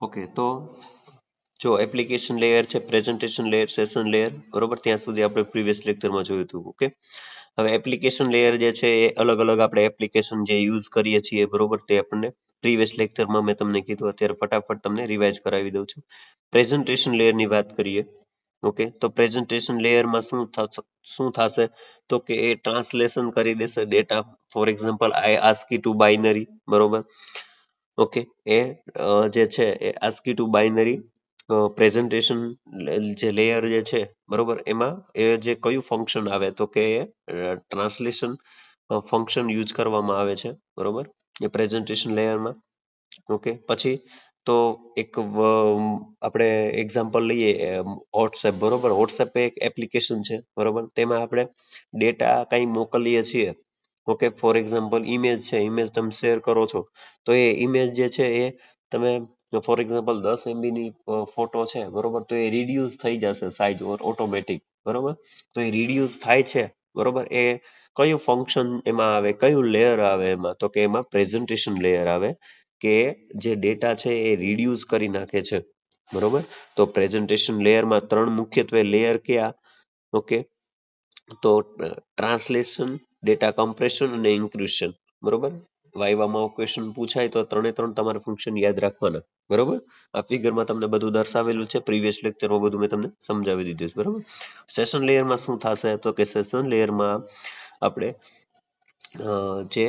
Okay, તો જો application layer છે, પ્રેઝન્ટેશન લેયર, સેશન લેયર, બરોબર? ત્યાં સુધી આપણે પ્રીવિયસ લેક્ચરમાં જોયું હતું. ઓકે. હવે એપ્લિકેશન લેયર જે છે એ અલગ અલગ આપણે એપ્લિકેશન જે યુઝ કરીએ છીએ, બરોબર? તે આપણને પ્રીવિયસ લેક્ચરમાં મેં તમને કીધું, અત્યારે ફટાફટ તમને રિવાઇઝ કરાવી દઉં છું. પ્રેઝન્ટેશન લેયરની વાત કરીએ. ઓકે, તો પ્રેઝન્ટેશન લેયરમાં શું થશે? તો કે એ ટ્રાન્સલેશન કરી દેશે data. For example, I ASCII to binary, બરોબર? ઓકે, એ જે છે એ આસ્કી ટુ બાઇનરી પ્રેઝન્ટેશન જે લેયર જે છે, બરોબર, એમાં એ જે કયું ફંક્શન આવે તો કે એ ટ્રાન્સલેશન ફંક્શન યુઝ કરવામાં આવે છે, બરોબર, એ પ્રેઝન્ટેશન લેયરમાં. ઓકે, પછી તો એક આપણે એક્ઝામ્પલ લઈએ, વોટ્સએપ, બરોબર? વોટ્સએપ એક એપ્લિકેશન છે, બરોબર? તેમાં આપણે ડેટા કંઈ મોકલીએ છીએ. ઓકે, ફોર એક્ઝામ્પલ ઇમેજ છે, ઇમેજ તમે શેર કરો છો, તો એ ઇમેજ જે છે એ તમે ફોર એક્ઝામ્પલ 10 MB ની ફોટો છે, બરોબર, તો એ રિડ્યુસ થઈ જશે સાઇઝ ઓટોમેટિક, બરોબર? તો એ રિડ્યુસ થાય છે, બરોબર, એ કયું ફંક્શન એમાં આવે, કયું લેયર આવે એમાં, તો કે એમાં પ્રેઝન્ટેશન લેયર આવે, કે જે ડેટા છે એ રિડ્યુસ કરી નાખે છે, બરોબર? તો પ્રેઝન્ટેશન લેયરમાં 3 મુખ્યત્વે લેયર કયા? ઓકે, તો ટ્રાન્સલેશન, ડેટા કમ્પ્રેશન અને ઇન્ક્લુશન, બરોબર? વાઇવામાં ક્વેશ્ચન પૂછાય તો 3 તમારે ફંક્શન યાદ રાખવાના, બરોબર? આ ફિગરમાં તમને બધું દર્શાવેલું છે, પ્રીવિયસ લેક્ચરમાં બધું મેં તમને સમજાવી દીધું છે, બરોબર? સેશન લેયરમાં શું થશે? તો કે સેશન લેયરમાં આપણે જે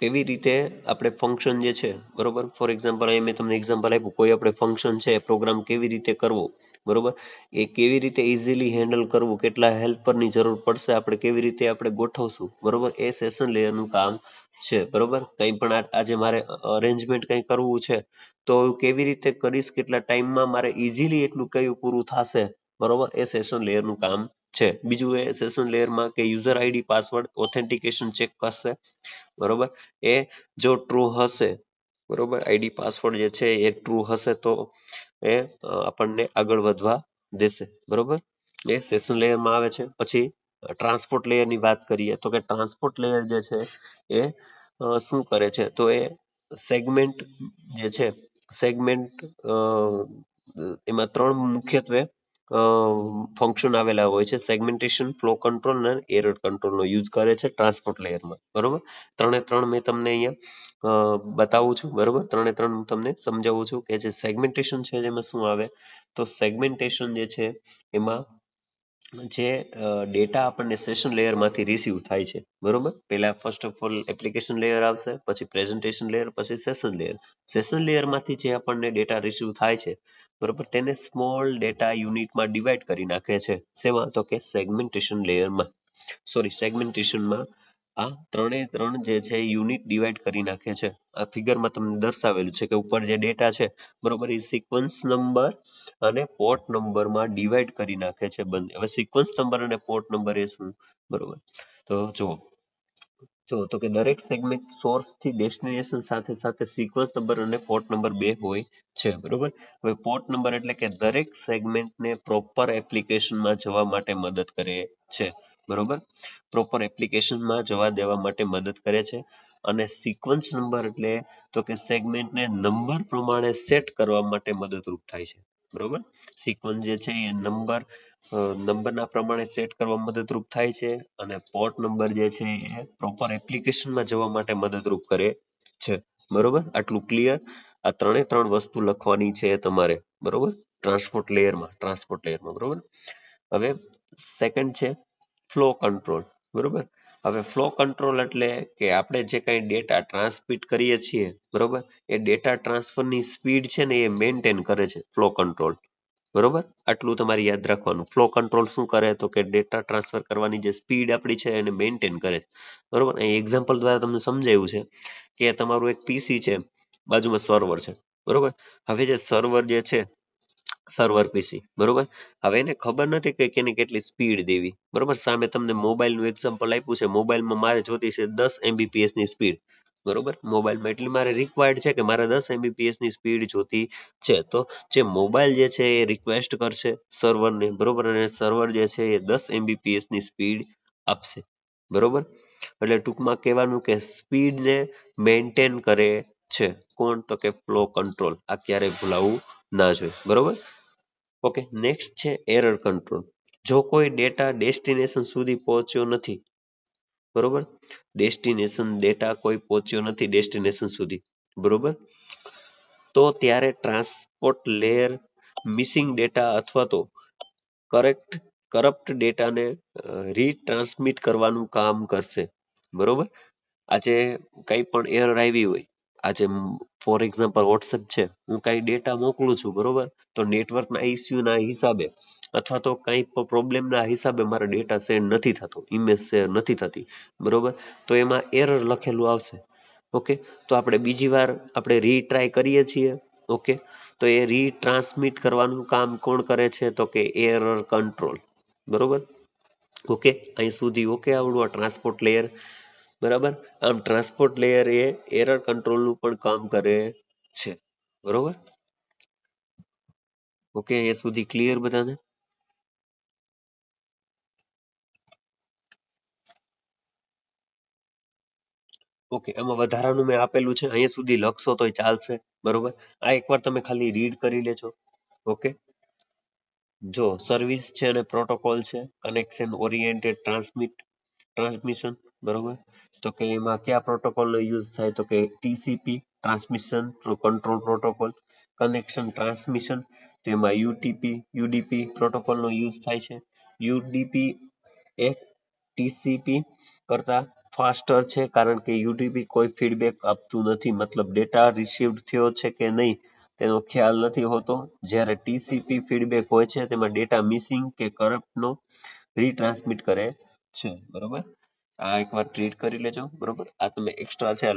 કેવી રીતે આપણે ફંક્શન જે છે, બરોબર, ફોર એક્ઝામ્પલ અહીં મેં તમને એક્ઝામ્પલ આપ્યું, કોઈ આપણે ફંક્શન છે, પ્રોગ્રામ કેવી રીતે કરવો, બરોબર, એ કેવી રીતે ઇઝીલી હેન્ડલ કરવું, કેટલા હેલ્પરની જરૂર પડશે, આપણે કેવી રીતે આપણે ગોઠવશું, બરોબર, એ સેશન લેયરનું કામ છે, બરોબર? કંઈ પણ આજે મારે અરેન્જમેન્ટ કંઈ કરવું છે, તો કેવી રીતે કરીશ, કેટલા ટાઈમમાં મારે ઇઝીલી એટલું કયું પૂરું થશે, બરોબર, એ સેશન લેયરનું કામ છે. બીજું એ સેશન લેયરમાં કે user ID password authentication check કરશે, બરોબર? એ જો ટ્રુ હશે, બરોબર, આઈડી પાસવર્ડ જે છે એ ટ્રુ હશે તો એ આપણને આગળ વધવા દેશે, બરોબર? એ સેશન લેયરમાં આવે છે. પછી ટ્રાન્સપોર્ટ લેયરની વાત કરીએ તો કે ટ્રાન્સપોર્ટ લેયર જે છે એ શું કરે છે? તો એ સેગમેન્ટ જે છે, સેગમેન્ટ એમાં 3 મુખ્યત્વે ફંક્શન આવેલા હોય છે. સેગમેન્ટેશન, ફ્લો કંટ્રોલ અને એરર કંટ્રોલનો યુઝ કરે છે ટ્રાન્સપોર્ટ લેયરમાં, બરોબર? 3 મેં તમને અહીંયા બતાવું છું, બરોબર? 3 હું તમને સમજાવું છું કે જે સેગમેન્ટેશન છે જેમાં શું આવે, તો સેગમેન્ટેશન જે છે એમાં જે ડેટા આપણને સેશન લેયરમાંથી રિસીવ થાય છે, બરોબર? પહેલા first of all application layer આવશે, પછી પ્રેઝન્ટેશન લેયર, પછી સેશન લેયર. સેશન લેયરમાંથી જે આપણને ડેટા રિસીવ થાય છે, બરોબર, તેને સ્મોલ ડેટા યુનિટમાં ડિવાઈડ કરી નાખે છે. શેમાં? તો કે સેગમેન્ટેશન લેયરમાં, સોરી, સેગમેન્ટેશનમાં આ 3 જે છે યુનિટ ડિવાઈડ કરી નાખે છે. આ ફિગરમાં તમને દર્શાવેલું છે કે ઉપર જે ડેટા છે, બરોબર, એ સિક્વન્સ નંબર અને પોર્ટ નંબરમાં ડિવાઈડ કરી નાખે છે બંને. હવે સિક્વન્સ નંબર અને પોર્ટ નંબર એ શું? બરોબર, તો તો કે દરેક સેગમેન્ટ સોર્સ થી ડેસ્ટિનેશન સાથે સાથે સિક્વન્સ નંબર અને પોર્ટ નંબર 2 હોય છે, બરોબર? હવે પોર્ટ નંબર એટલે કે દરેક સેગમેન્ટને પ્રોપર એપ્લિકેશનમાં જવા માટે મદદ કરે છે, બરોબર? પ્રોપર એપ્લિકેશનમાં જવા દેવા માટે મદદ કરે છે. અને સિક્વન્સ નંબર એટલે તો કે સેગમેન્ટને નંબર પ્રમાણે સેટ કરવા માટે મદદરૂપ થાય છે, બરોબર? સિક્વન્સ જે છે એ નંબરના પ્રમાણે સેટ કરવા મદદરૂપ થાય છે, અને પોર્ટ નંબર જે છે એ પ્રોપર એપ્લિકેશનમાં જવા માટે મદદરૂપ કરે છે, બરોબર? આટલું ક્લિયર? આ 3 વસ્તુ લખવાની છે તમારે, બરોબર? ટ્રાન્સપોર્ટ લેયરમાં, બરોબર? હવે સેકન્ડ છે ફ્લો કંટ્રોલ, બરોબર? હવે ફ્લો કંટ્રોલ એટલે કે આપણે જે કાંઈ ડેટા ટ્રાન્સમિટ કરીએ છીએ, બરોબર, એ ડેટા ટ્રાન્સફરની સ્પીડ છે ને એ મેન્ટેન કરે છે ફ્લો કંટ્રોલ, બરોબર? આટલું તમારે યાદ રાખવાનું. ફ્લો કંટ્રોલ શું કરે? તો કે ડેટા ટ્રાન્સફર કરવાની જે સ્પીડ આપણી છે એને મેન્ટેન કરે છે, બરોબર? અહીં એક્ઝામ્પલ દ્વારા તમને સમજાયું છે કે તમારું એક પીસી છે, બાજુમાં સર્વર છે, બરોબર? હવે જે સર્વર જે છે, સર્વર પીસી, બરોબર, હવે એને ખબર નથી કે કેની કેટલી સ્પીડ દેવી, બરોબર? સામે તમને મોબાઈલનું એક્ઝામ્પલ આપ્યું છે, મોબાઈલમાં મારે જોતી છે 10 MBPS ની સ્પીડ, બરોબર? મોબાઈલમાં એટલી મારે રિક્વાયર્ડ છે કે મારે 10 MBPS ની સ્પીડ જોતી છે. તો જે મોબાઈલ જે છે એ રિક્વેસ્ટ કરશે સર્વરને, બરોબર, અને સર્વર જે છે એ 10 MBPS ની સ્પીડ આપશે, બરોબર? એટલે ટૂંકમાં કહેવાનું કે સ્પીડને મેન્ટેન કરે છે. કોણ? તો કે ફ્લો કંટ્રોલ. આ ક્યારેય ભૂલાવવું ના જોઈએ. બરોબર? ઓકે, નેક્સ્ટ છે એરર કંટ્રોલ. જો કોઈ ડેટા ડેસ્ટિનેશન સુધી પહોંચ્યો નથી, બરોબર, ડેસ્ટિનેશન ડેટા કોઈ પહોંચ્યો નથી ડેસ્ટિનેશન સુધી, બરોબર, તો ત્યારે ટ્રાન્સપોર્ટ લેયર મિસિંગ ડેટા અથવા તો કરેક્ટ કરપ્ટ ડેટાને રીટ્રાન્સમિટ કરવાનું કામ કરશે. બરોબર? આજે કંઈ પણ એરર આવી હોય, આજે ફોર એક્ઝામ્પલ વોટ્સએપ છે, હું કાંઈ ડેટા મોકલું છું, બરોબર, તો નેટવર્કના ઇસ્યુના હિસાબે અથવા તો કંઈ પ્રોબ્લેમના હિસાબે મારો ડેટા સેન્ડ નથી થતો, ઇમેજ શેર નથી થતી, બરોબર, તો એમાં એરર લખેલું આવશે. ઓકે, તો આપણે બીજી વાર આપણે રીટ્રાય કરીએ છીએ. ઓકે, તો એ રીટ્રાન્સમિટ કરવાનું કામ કોણ કરે છે? તો કે એરર કંટ્રોલ. બરોબર? ઓકે, અહીં સુધી ઓકે આવડું આ ટ્રાન્સપોર્ટ લેયર. બરાબર? આમ ટ્રાન્સપોર્ટ લેયર એ એરર કંટ્રોલનું પણ કામ કરે છે. બરોબર? ઓકે, એ સુધી ક્લિયર બધાને? ઓકે, આમાં વધારાનું મેં આપેલું છે, અહીંયા સુધી લખશો તોય ચાલશે. બરોબર? આ એકવાર તમે ખાલી રીડ કરી લેજો. ઓકે, જો સર્વિસ છે અને પ્રોટોકોલ છે, કનેક્શન ઓરિએન્ટેડ ટ્રાન્સમિશન, બરોબર, તો કે એમાં કયા પ્રોટોકોલનો યુઝ થાય? તો કે TCP, transmission control protocol. Connection transmission, તેમાં યુડીપી પ્રોટોકોલનો યુઝ થાય છે. યુડીપી એ ટીસીપી કરતા ફાસ્ટર છે, કારણ કે યુડીપી કોઈ ફીડબેક આપતું નથી, મતલબ ડેટા રિસીવ્ડ થયો છે કે નહીં તેનો ખ્યાલ નથી હોતો. જ્યારે ટીસીપી ફીડબેક હોય છે, તેમાં ડેટા મિસિંગ કે કરપ્ટનો રીટ્રાન્સમિટ કરે છે. બરોબર? આ એકવાર ટ્રીટ કરી લેજો. બરોબર? આ તમે એક્સ્ટ્રા છે,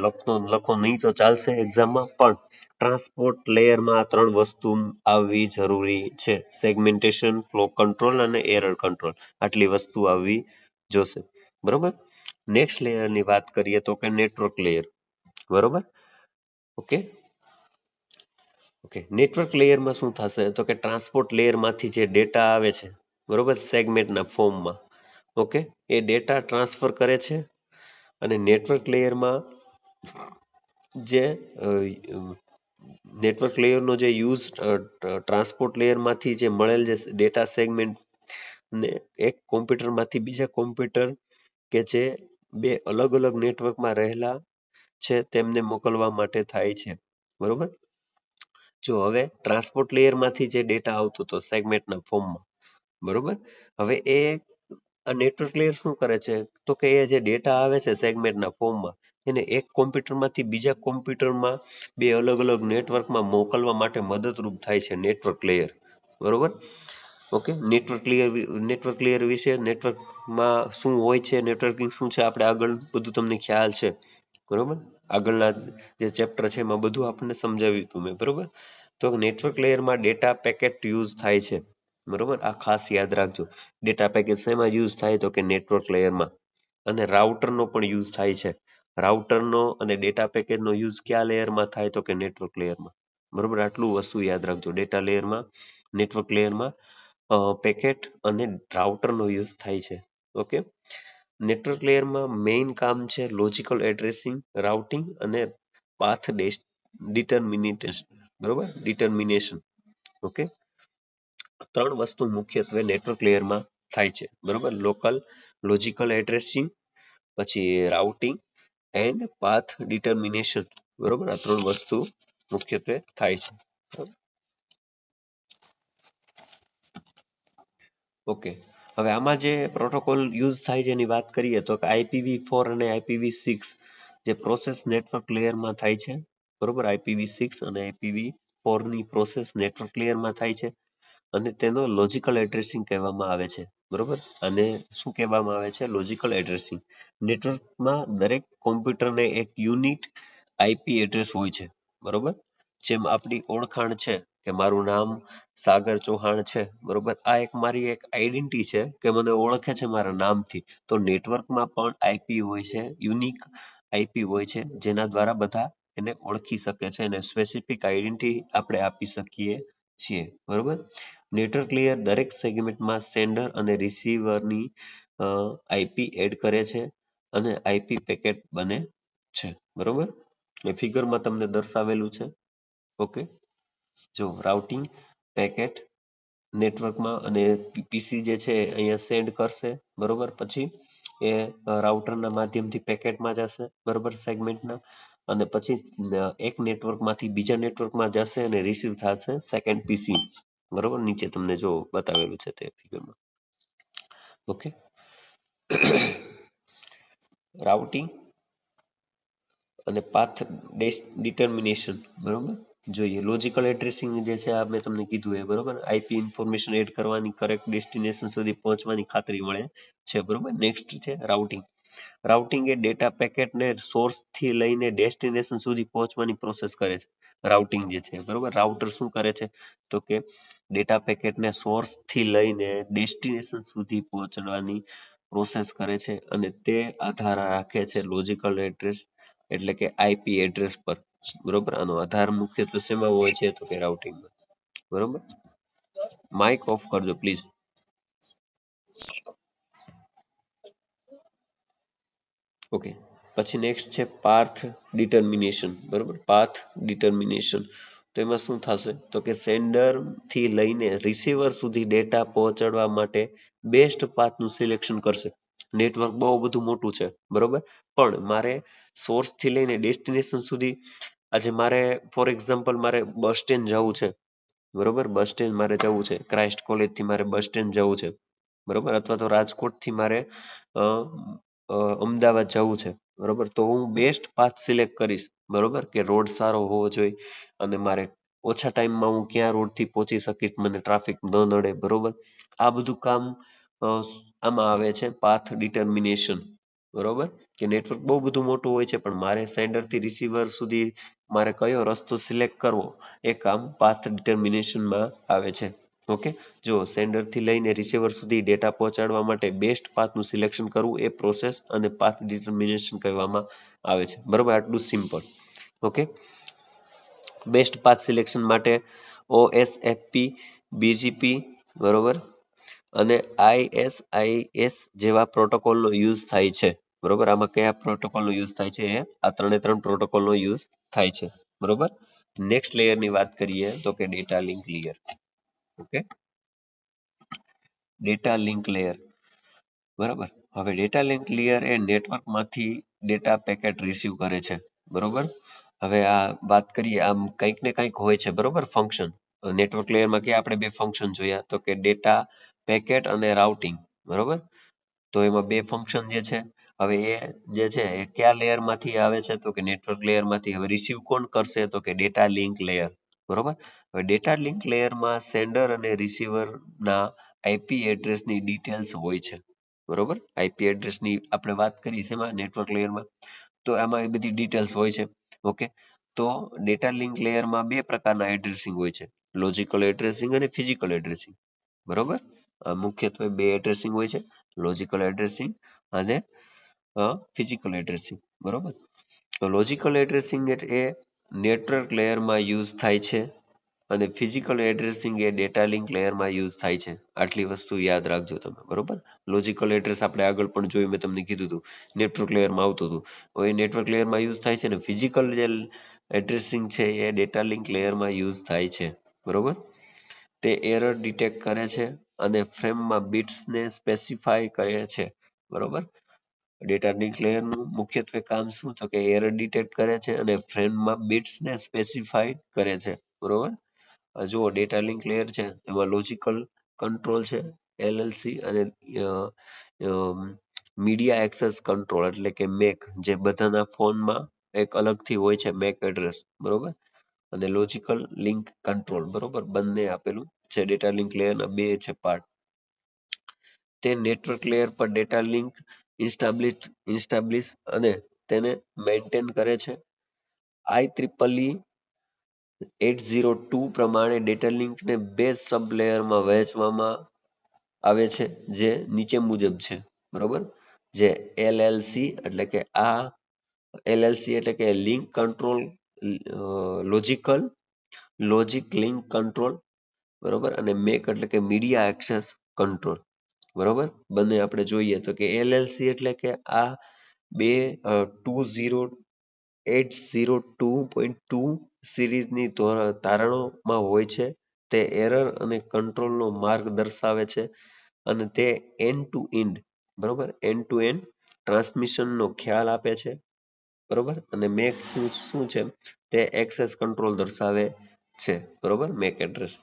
લખો નહીં તો ચાલશે એક્ઝામમાં, પણ ટ્રાન્સપોર્ટ લેયરમાં આ ત્રણ વસ્તુ આવવી જરૂરી છે: સેગમેન્ટેશન, ફ્લો કંટ્રોલ અને એરર કંટ્રોલ. આટલી વસ્તુ આવવી જોશે. બરોબર? નેક્સ્ટ લેયરની વાત કરીએ તો કે નેટવર્ક લેયર. બરોબર? ઓકે, ઓકે, નેટવર્ક લેયરમાં શું થશે? તો કે ટ્રાન્સપોર્ટ લેયરમાંથી જે ડેટા આવે છે, બરોબર, સેગમેન્ટના ફોર્મમાં, ઓકે, એ ડેટા ટ્રાન્સફર કરે છે. અને નેટવર્ક લેયરમાં જે નેટવર્ક લેયરનો જે યુઝ ટ્રાન્સપોર્ટ લેયરમાંથી જે મળેલ જે ડેટા સેગમેન્ટ ને એક કોમ્પ્યુટરમાંથી બીજા કોમ્પ્યુટર કે જે બે અલગ અલગ નેટવર્કમાં રહેલા છે તેમને મોકલવા માટે થાય છે. બરોબર? જો હવે ટ્રાન્સપોર્ટ લેયરમાંથી જે ડેટા આવતો હતો સેગમેન્ટના ફોર્મમાં, બરોબર, હવે એ આ નેટવર્ક લેયર શું કરે છે? તો કે એ જે ડેટા આવે છે સેગમેન્ટના ફોર્મમાં, એને એક કોમ્પ્યુટરમાંથી બીજા કોમ્પ્યુટરમાં બે અલગ અલગ નેટવર્કમાં મોકલવા માટે મદદરૂપ થાય છે નેટવર્ક લેયર. બરોબર? ઓકે, નેટવર્ક લેયર વિશે, નેટવર્કમાં શું હોય છે, નેટવર્કિંગ શું છે, આપણે આગળ બધું તમને ખ્યાલ છે. બરોબર? આગળના જે ચેપ્ટર છે એમાં બધું આપણને સમજાવ્યું હતું મેં. બરોબર? તો નેટવર્ક લેયરમાં ડેટા પેકેટ યુઝ થાય છે. બરોબર? આ ખાસ યાદ રાખજો. ડેટા પેકેટ શેમાં યુઝ થાય? તો કે નેટવર્ક લેયરમાં. અને રાઉટરનો પણ યુઝ થાય છે. રાઉટરનો અને ડેટા પેકેટનો યુઝ કયા લેયરમાં થાય? તો કે નેટવર્ક લેયરમાં. બરોબર? આટલું વસ્તુ યાદ રાખજો. ડેટા લેયરમાં, નેટવર્ક લેયરમાં પેકેટ અને રાઉટરનો યુઝ થાય છે. ઓકે, નેટવર્ક લેયરમાં મેઇન કામ છે લોજિકલ એડ્રેસિંગ, રાઉટિંગ અને પાથ ડિટર્મિનેશન. બરોબર? ડિટર્મિનેશન. ઓકે, ત્રણ વસ્તુ મુખ્યત્વે નેટવર્ક લેયરમાં થાય છે. બરોબર? લોજિકલ એડ્રેસિંગ, પછી રાઉટિંગ એન્ડ પાથ ડિટર્મિનેશન. બરોબર? આ ત્રણ વસ્તુ મુખ્યત્વે થાય છે. ઓકે, હવે આમાં જે પ્રોટોકોલ યુઝ થાય છે એની વાત કરીએ તો કે IPv4 અને IPv6 જે પ્રોસેસ નેટવર્ક લેયરમાં થાય છે. બરોબર? IPv6 અને IPv4 ની પ્રોસેસ નેટવર્ક લેયરમાં થાય છે. અને તેનો લોજિકલ એડ્રેસિંગ કહેવામાં આવે છે. બરોબર? અને શું કહેવામાં આવે છે? Logical addressing. નેટવર્કમાં દરેક કોમ્પ્યુટરને એક યુનિક IP એડ્રેસ હોય છે. બરોબર? જેમ આપણી ઓળખાણ છે કે મારું નામ સાગર ચૌહાણ છે. બરોબર? આ એક મારી એક આઈડેન્ટિટી છે કે મને ઓળખે છે મારા નામથી. તો નેટવર્કમાં પણ IP હોય છે, યુનિક IP હોય છે, જેના દ્વારા બધા એને ઓળખી શકે છે અને સ્પેસિફિક આઈડેન્ટિટી આપણે આપી શકીએ છીએ. બરોબર? નેટવર્ક લેયર દરેક સેગમેન્ટમાં સેન્ડર અને રિસીવરની IP એડ કરે છે. અને આઈપી પેકેટ બને છે. બરોબર, એ ફિગરમાં તમને દર્શાવેલું છે. ઓકે, જો રાઉટિંગ પેકેટ નેટવર્કમાં અને પીસી જે છે અહીંયા સેન્ડ કરશે. બરોબર, પછી એ રાઉટરના માધ્યમથી પેકેટમાં જશે. બરોબર, સેગમેન્ટના, અને પછી એક નેટવર્કમાંથી બીજા નેટવર્કમાં જશે અને રિસીવ થશે સેકન્ડ પીસી. બરોબર, નીચે તમને જો બતાવેલું છે તે ફિગરમાં. ઓકે, રાઉટિંગ અને પાથ ડિટર્મિનેશન. બરોબર, જોઈએ લોજિકલ એડ્રેસિંગ જે છે આ મેં તમને કીધું એ. બરોબર, આઈપી ઇન્ફોર્મેશન એડ કરવાની, કરેક્ટ ડેસ્ટિનેશન સુધી પહોંચવાની ખાતરી મળે છે. બરોબર, નેક્સ્ટ છે રાઉટિંગ. રાઉટિંગ એ ડેટા પેકેટને સોર્સથી લઈને ડેસ્ટિનેશન સુધી પહોંચવાની પ્રોસેસ કરે છે. રાઉટિંગ જે છે, બરોબર, રાઉટર શું કરે છે તો કે ડેટા પેકેટને સોર્સથી લઈને ડેસ્ટિનેશન સુધી પહોંચવાની પ્રોસેસ કરે છે, અને તે આધાર રાખે છે લોજિકલ એડ્રેસ એટલે કે આઈપી એડ્રેસ પર. બરોબર, આનો આધાર મુખ્યત્વે શેમાં હોય છે તો કે રાઉટિંગમાં. બરોબર, માઇક ઓફ કરજો પ્લીઝ. ઓકે, પછી નેક્સ્ટ છે પાથ ડિટર્મિનેશન. બરોબર, પાથ ડિટર્મિનેશન. તો એમાં શું થશે તો કે સેન્ડર થી લઈને રિસીવર સુધી ડેટા પહોંચાડવા માટે બેસ્ટ પાથનું સિલેક્શન કરશે. નેટવર્ક બહુ બધું મોટું છે. બરોબર, પણ મારે સોર્સ થી લઈને ડેસ્ટિનેશન સુધી, આજે મારે ફોર એક્ઝામ્પલ મારે બસ સ્ટેન્ડ જવું છે. બરોબર, બસ સ્ટેન્ડ મારે જવું છે, ક્રાઇસ્ટ કોલેજ થી મારે બસ સ્ટેન્ડ જવું છે. બરોબર, અથવા તો રાજકોટ થી મારે અ, અમદાવાદ જવું છે. બરોબર, તો હું બેસ્ટ પાથ સિલેક્ટ કરીશ. બરોબર, કે રોડ સારો હોવો જોઈએ અને મારે ઓછા ટાઈમમાં હું ક્યાં રોડથી પહોંચી શકીશ, મને ટ્રાફિક ન નડે. બરોબર, આ બધું કામ આમાં આવે છે પાથ ડિટર્મિનેશન. બરોબર, કે નેટવર્ક બહુ બધું મોટું હોય છે, પણ મારે સેન્ડર થી રિસીવર સુધી મારે કયો રસ્તો સિલેક્ટ કરવો એ કામ પાથ ડિટર્મિનેશનમાં આવે છે. ઓકે, જો સેન્ડર થી લઈને રિસીવર સુધી ડેટા પહોંચાડવા માટે બેસ્ટ પાથનું સિલેક્શન કરવું એ પ્રોસેસ અને પાથ ડિટર્મિનેશન કહેવામાં આવે છે. બરોબર, આટલું simple. Okay, best path selection માટે ઓએસએફપી, બીજીપી, બરોબર, અને આઈએસઆઈએસ જેવા પ્રોટોકોલનો યુઝ થાય છે. બરોબર, આમાં કયા પ્રોટોકોલનો યુઝ થાય છે? આ ત્રણે પ્રોટોકોલનો યુઝ થાય છે. બરોબર, નેક્સ્ટ લેયરની વાત કરીએ તો કે data link layer. Okay, data link layer. બરાબર, હવે ડેટા લિંક લેયર એ નેટવર્કમાંથી ડેટા પેકેટ રિસીવ કરે છે. બરોબર, હવે આ વાત કરીએ, આમ કંઈક ને કંઈક હોય છે. બરોબર, ફંક્શન નેટવર્ક લેયરમાં કે આપણે બે ફંક્શન જોયા તો કે ડેટા પેકેટ અને રાઉટિંગ. બરોબર, તો એમાં બે ફંક્શન જે છે, હવે એ જે છે એ કયા લેયરમાંથી આવે છે તો કે નેટવર્ક લેયરમાંથી. હવે રિસીવ કોણ કરશે તો કે ડેટા લિંક લેયર. બરોબર, હવે ડેટા લિંક લેયરમાં સેન્ડર અને રિસીવરના આઈપી એડ્રેસની ડિટેલ્સ હોય છે. બરોબર, આઈપી એડ્રેસની આપણે વાત કરીએ એમાં નેટવર્ક લેયરમાં, તો આમાં એ બધી ડિટેલ્સ હોય છે. ઓકે, તો ડેટા લિંક લેયરમાં બે પ્રકારના એડ્રેસિંગ હોય છે, લોજિકલ એડ્રેસિંગ અને ફિઝિકલ એડ્રેસિંગ. બરોબર, મુખ્યત્વે બે એડ્રેસિંગ હોય છે, લોજિકલ એડ્રેસિંગ અને ફિઝિકલ એડ્રેસિંગ. બરોબર, તો લોજિકલ એડ્રેસિંગ એ નેટવર્ક લેયરમાં યુઝ થાય છે અને ફિઝિકલ એડ્રેસિંગ એ ડેટા લિંક લેયરમાં યુઝ થાય છે. આટલી વસ્તુ યાદ રાખજો તમે. બરોબર, લોજિકલ એડ્રેસ આપણે આગળ પણ જોયું, મેં તમને કીધું હતું નેટવર્ક લેયરમાં આવતું હતું. હવે એ નેટવર્ક લેયરમાં યુઝ થાય છે ને ફિઝિકલ જે એડ્રેસિંગ છે એ ડેટા લિંક લેયરમાં યુઝ થાય છે. બરોબર, તે એરર ડિટેક્ટ કરે છે અને ફ્રેમમાં બિટ્સને સ્પેસિફાય કરે છે. બરોબર, ડેટા લિંક લેયરનું મુખ્યત્વે કામ શું તો કે એરર ડિટેક્ટ કરે છે અને ફ્રેમમાં બિટ્સને સ્પેસિફાઈ કરે છે. બરોબર, જુઓ ડેટા લિંક લેયર છે એમાં લોજિકલ કંટ્રોલ છે, એલએલસી, અને મીડિયા એક્સેસ કંટ્રોલ એટલે કે મેક, જે બધાના ફોનમાં એક અલગથી હોય છે મેક એડ્રેસ. બરોબર, અને લોજિકલ લિંક કંટ્રોલ. બરોબર, બંને આપેલું છે. ડેટા લિંક લેયરના બે છે પાર્ટ. તે નેટવર્ક લેયર પર ડેટા લિંક ઇસ્ટાબ્લિશ અને તેને મેન્ટેન કરે છે. IEEE 802 પ્રમાણે ડેટા લિંકને બે સબ લેયરમાં વહેંચવામાં આવે છે, જે નીચે મુજબ છે. બરોબર, જે એલએલસી એટલે કે એલએલસી એટલે કે link control logic link control. બરોબર, અને મેક એટલે કે મીડિયા એક્સેસ કંટ્રોલ. બરોબર, બંને આપણે જોઈએ તો કે એલએલસી એટલે કે 802.2 સિરીઝની તારણોમાં હોય છે. તે એરર અને કંટ્રોલનો માર્ગ દર્શાવે છે અને તે એન્ડ ટુ એન્ડ, બરોબર, એન્ડ ટુ એન્ડ ટ્રાન્સમિશનનો ખ્યાલ આપે છે, બરોબર. અને મેક શું છે, તે એક્સેસ કંટ્રોલ દર્શાવે છે, બરોબર, મેક એડ્રેસ.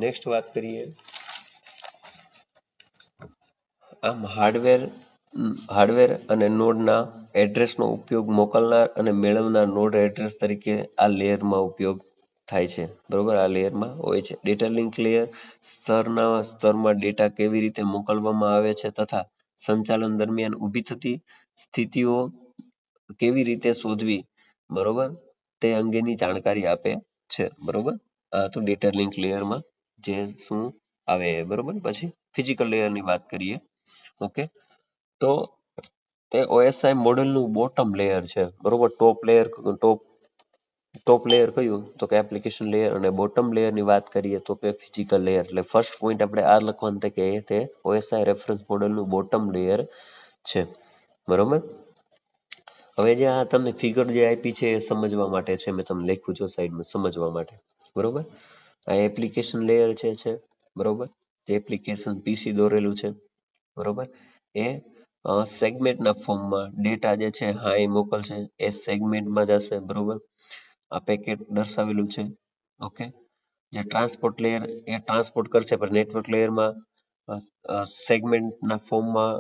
નેક્સ્ટ વાત કરીએ. આમ હાર્ડવેર અને નોડના એડ્રેસનો ઉપયોગ મોકલનાર અને મેળવનાર નોડ એડ્રેસ તરીકે આ લેયરમાં ઉપયોગ થાય છે, બરોબર. આ લેયરમાં હોય છે. ડેટા લિંક લેયર સ્તરમાં ડેટા કેવી રીતે મોકલવામાં આવે છે તથા સંચાલન દરમિયાન ઊભી થતી સ્થિતિઓ કેવી રીતે શોધવી, બરોબર, તે અંગેની જાણકારી આપે છે, બરોબર. આ તો ડેટા લિંક લેયરમાં જે શું આવે, બરોબર. પછી ફિઝિકલ લેયરની વાત કરીએ. ઓકે, તો તે OSI મોડેલનું બોટમ લેયર છે, બરોબર. ટોપ લેયર કયું, તો કે એપ્લિકેશન લેયર. અને બોટમ લેયરની વાત કરીએ તો કે ફિઝિકલ લેયર. એટલે ફર્સ્ટ પોઈન્ટ આપણે આ લખવાનું થાય કે તે OSI રેફરન્સ મોડેલનું બોટમ લેયર છે, બરોબર. હવે જે આ તમને ફિગર જે આપી છે એ સમજવા માટે છે, મેં તમને લખ્યું છે સાઈડમાં સમજવા માટે, બરોબર. આ એપ્લિકેશન લેયર છે, બરોબર. એપ્લિકેશન પીસી દોરેલું છે, બરોબર. એ સેગમેન્ટના ફોર્મમાં ડેટા જે છે હા એ મોકલશે, એ સેગમેન્ટમાં જશે, બરોબર. આ પેકેટ દર્શાવેલું છે, ઓકે. જે ટ્રાન્સપોર્ટ લેયર એ ટ્રાન્સપોર્ટ કરશે, પણ નેટવર્ક લેયરમાં સેગમેન્ટના ફોર્મમાં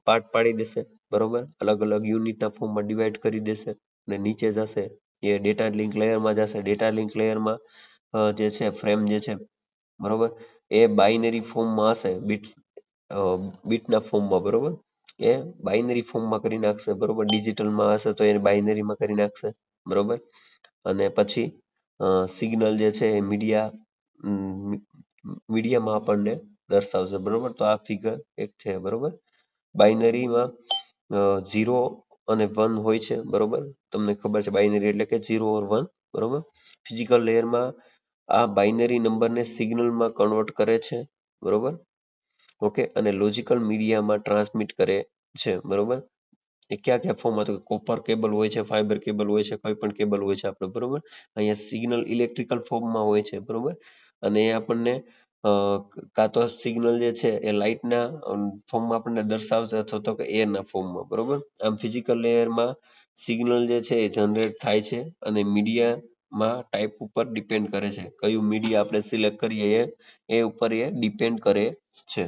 પાર્ટ પાડી દેશે, બરોબર. અલગ અલગ યુનિટના ફોર્મમાં ડિવાઈડ કરી દેશે અને નીચે જશે એ ડેટા લિંક લેયરમાં જશે. ડેટા લિંક લેયરમાં જે છે ફ્રેમ જે છે, બરોબર, એ બાઇનરી ફોર્મમાં હશે, બીટના ફોર્મમાં, બરોબર. એ બાઇનરી ફોર્મમાં કરી નાખશે, બરોબર. ડિજિટલમાં હશે તો એને બાઇનરીમાં કરી નાખશે, બરોબર. અને પછી સિગ્નલ જે છે એ મીડિયામાં આપણને દર્શાવશે, બરોબર. તો આ ફિગર એક છે, બરોબર. બાઇનરીમાં 0 અને 1 હોય છે, બરોબર. તમને ખબર છે બાઇનરી એટલે કે 0 ઓર 1, બરોબર. ફિઝિકલ લેયરમાં આ બાઇનરી નંબરને સિગ્નલમાં કન્વર્ટ કરે છે, બરોબર. ઓકે, અને લોજિકલ મીડિયામાં ટ્રાન્સમિટ કરે છે, બરોબર. એ કયા કયા ફોર્મમાં, તો કોપર કેબલ હોય છે, ફાઈબર કેબલ હોય છે, કોઈ પણ કેબલ હોય છે આપણે, બરોબર. અહીંયા સિગ્નલ ઇલેક્ટ્રિકલ ફોર્મમાં હોય છે, બરોબર. અને એ આપણને કાં તો સિગ્નલ જે છે એ લાઇટના ફોર્મમાં આપણને દર્શાવશે અથવા તો કે એરના ફોર્મમાં, બરોબર. આમ ફિઝિકલ લેયરમાં સિગ્નલ જે છે એ જનરેટ થાય છે અને મીડિયામાં ટાઈપ ઉપર ડિપેન્ડ કરે છે. કયું મીડિયા આપણે સિલેક્ટ કરીએ એ ઉપર એ ડિપેન્ડ કરે છે,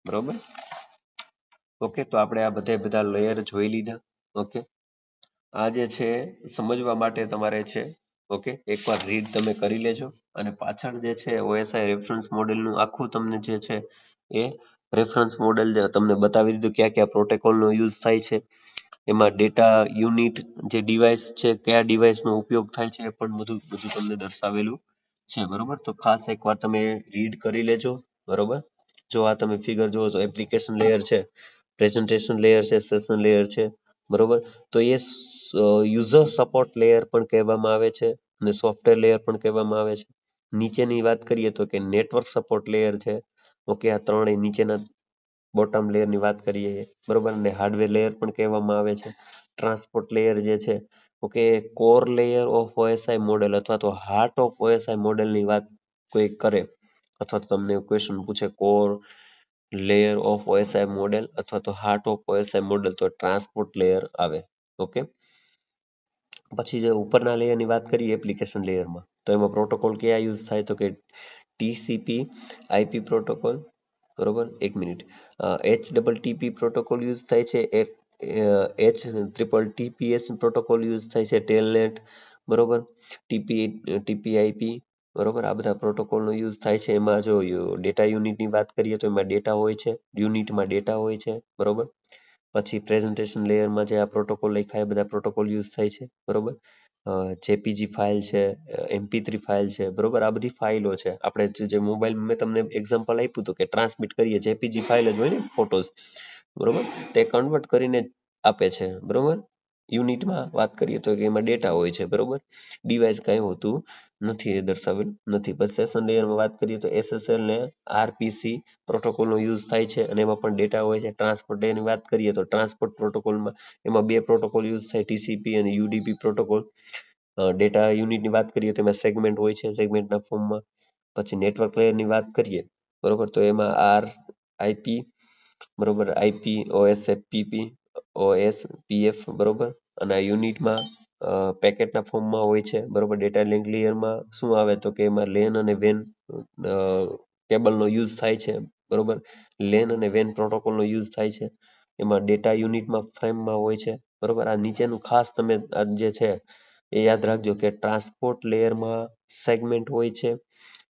બરોબર. ઓકે, તો આપણે આ બધા લેયર જોઈ લીધા. ઓકે, આ જે છે સમજવા માટે તમારે છે, ઓકે, એકવાર રીડ તમે કરી લેજો. અને પાછળ જે છે OSI રેફરન્સ મોડેલનું આખું તમને જે છે એ રેફરન્સ મોડેલ તમને બતાવી દીધું, કયા કયા પ્રોટોકોલનો યુઝ થાય છે, એમાં ડેટા યુનિટ જે ડિવાઇસ છે કયા ડિવાઇસનો ઉપયોગ થાય છે એ પણ બધું બધું તમને દર્શાવેલું છે, બરોબર. તો ખાસ એકવાર તમે રીડ કરી લેજો, બરોબર. જો આ તમે ફિગર જુઓ તો એપ્લિકેશન લેયર છે, પ્રેઝન્ટેશન લેયર છે, સેશન લેયર છે, બરોબર. તો એ યુઝર સપોર્ટ લેયર પણ કહેવામાં આવે છે અને સોફ્ટવેર લેયર પણ કહેવામાં આવે છે. નીચેની વાત કરીએ તો કે નેટવર્ક સપોર્ટ લેયર છે, ઓકે. આ ત્રણેય નીચેના બોટમ લેયરની વાત કરીએ, બરોબર. અને હાર્ડવેર લેયર પણ કહેવામાં આવે છે. ટ્રાન્સપોર્ટ લેયર જે છે, okay, core layer of OSI model અથવા તો હાર્ટ ઓફ OSI મોડેલની વાત કોઈ કરે અથવા તો તમને ક્વેશ્ચન પૂછે core layer of OSI model અથવા તો હાર્ટ ઓફ OSI મોડેલ, તો ટ્રાન્સપોર્ટ લેયર આવે, ઓકે. પછી જે ઉપરના લેયરની વાત કરીએ એપ્લિકેશન લેયરમાં, તો એમાં પ્રોટોકોલ કયા યુઝ થાય, તો કે TCP IP પ્રોટોકોલ, બરોબર. એક મિનિટ, HTTP પ્રોટોકોલ યુઝ થાય છે, HTTPS પ્રોટોકોલ યુઝ થાય છે, ટેલનેટ, બરોબર. TPIP, બરોબર. આ બધા પ્રોટોકોલનો યુઝ થાય છે. એમાં જો ડેટા યુનિટની વાત કરીએ તો એમાં ડેટા હોય છે, યુનિટમાં ડેટા હોય છે, બરોબર. પછી પ્રેઝન્ટેશન લેયરમાં જે આ પ્રોટોકોલ લખ્યા એ બધા પ્રોટોકોલ યુઝ થાય છે, બરોબર. જેપીજી ફાઇલ છે, MP3 ફાઇલ છે, બરોબર. આ બધી ફાઇલો છે. આપણે જે મોબાઈલમાં મેં તમને એક્ઝામ્પલ આપ્યું હતું કે ટ્રાન્સમિટ કરીએ જેપીજી ફાઇલ જ હોય ને ફોટોઝ, બરોબર. તે કન્વર્ટ કરીને આપે છે, બરોબર. યુનિટમાં વાત કરીએ તો કે એમાં ડેટા હોય છે, બરોબર. ડિવાઇસ કાંઈ હોતું નથી, એ દર્શાવેલ નથી. પછી સેશન લેયરમાં વાત કરીએ તો SSL ને RPC પ્રોટોકોલનો યુઝ થાય છે અને એમાં પણ ડેટા હોય છે. ટ્રાન્સપોર્ટ લેયરની વાત કરીએ તો ટ્રાન્સપોર્ટ પ્રોટોકોલમાં એમાં બે પ્રોટોકોલ યુઝ થાય, TCP અને UDP પ્રોટોકોલ. ડેટા યુનિટની વાત કરીએ તો એમાં સેગમેન્ટ હોય છે, સેગમેન્ટના ફોર્મમાં. પછી નેટવર્ક લેયરની વાત કરીએ, બરોબર, તો એમાં RIP, બરોબર, IP, OSFTP, OSPF, બરોબર. અને આ યુનિટમાં પેકેટના ફોર્મમાં હોય છે, બરોબર. ડેટા લિંક લેયરમાં શું આવે તો કે એમાં લેન અને વેન કેબલનો યુઝ થાય છે, બરોબર. લેન અને વેન પ્રોટોકોલનો યુઝ થાય છે. એમાં ડેટા યુનિટમાં ફ્રેમમાં હોય છે, બરોબર. આ નીચેનું ખાસ તમે આ જે છે એ યાદ રાખજો કે ટ્રાન્સપોર્ટ લેયરમાં સેગમેન્ટ હોય છે,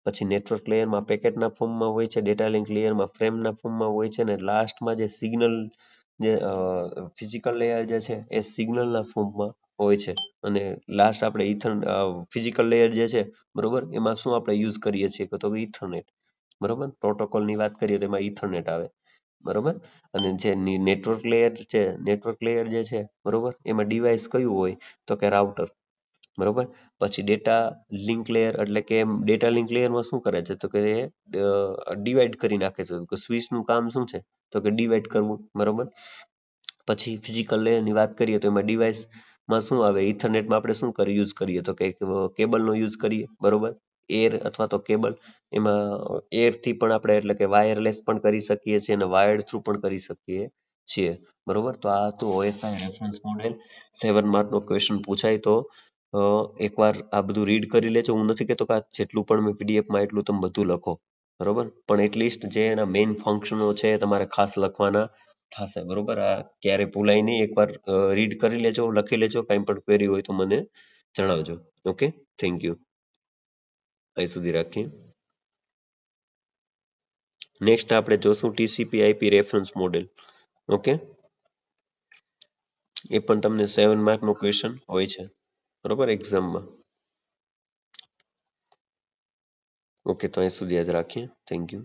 પછી નેટવર્ક લેયરમાં પેકેટના ફોર્મમાં હોય છે, ડેટા લિંક લેયરમાં ફ્રેમના ફોર્મમાં હોય છે, અને લાસ્ટમાં જે સિગ્નલ જે ફિઝિકલ લેયર જે છે એ સિગ્નલના ફોર્મમાં હોય છે. અને લાસ્ટ આપણે ફિઝિકલ લેયર જે છે, બરોબર, એમાં શું આપણે યુઝ કરીએ છીએ તો કે ઇથરનેટ, બરોબર. પ્રોટોકોલની વાત કરીએ તો એમાં ઇથરનેટ આવે, બરોબર. અને જે નેટવર્ક લેયર છે, નેટવર્ક લેયર જે છે, બરોબર, એમાં ડિવાઇસ કયું હોય તો કે રાઉટર, બરોબર. પછી ડેટા લિંક લેયર એટલે કે ડેટા લિંક લેયરમાં શું કરે છે તો કે એ ડિવાઈડ કરી નાખે છે. તો સ્વિચનું કામ શું છે તો કે ડિવાઈડ કરવું, બરોબર. પછી ફિઝિકલ લેયરની વાત કરીએ તો એમાં ડિવાઇસમાં શું આવે, ઇથરનેટમાં આપણે શું યુઝ કરીએ તો કે કેબલનો યુઝ કરીએ, બરોબર. એર અથવા તો કેબલ, એમાં એરથી પણ આપણે એટલે કે વાયરલેસ પણ કરી શકીએ છીએ અને વાયર્ડ થ્રુ પણ કરી શકીએ છીએ, બરોબર. તો આ હતું OSI રેફરન્સ મોડેલ. 7 માર્કનો ક્વેશ્ચન પૂછાય તો એકવાર આ બધું રીડ કરી લેજો. હું નથી કહેતો કે આ જેટલું પણ મેં પીડીએફમાં એટલું તમે બધું લખો, બરોબર, પણ એટલીસ્ટ જે એના મેઇન ફંક્શનો છે એ તમારે ખાસ લખવાના થશે, બરોબર. આ ક્યારે ભૂલાય નહીં. એકવાર રીડ કરી લેજો, લખી લેજો. કાંઈ પણ ક્વેરી હોય તો મને જણાવજો. Okay, thank you. અહીં સુધી રાખીએ. નેક્સ્ટ આપણે જોશું TCP IP reference model. Okay, એ પણ તમને 7 માર્કનો ક્વેશ્ચન હોય છે, બરોબર, એક્ઝામમાં. ઓકે, તો અહીં સુધી જ રાખીએ. Thank you.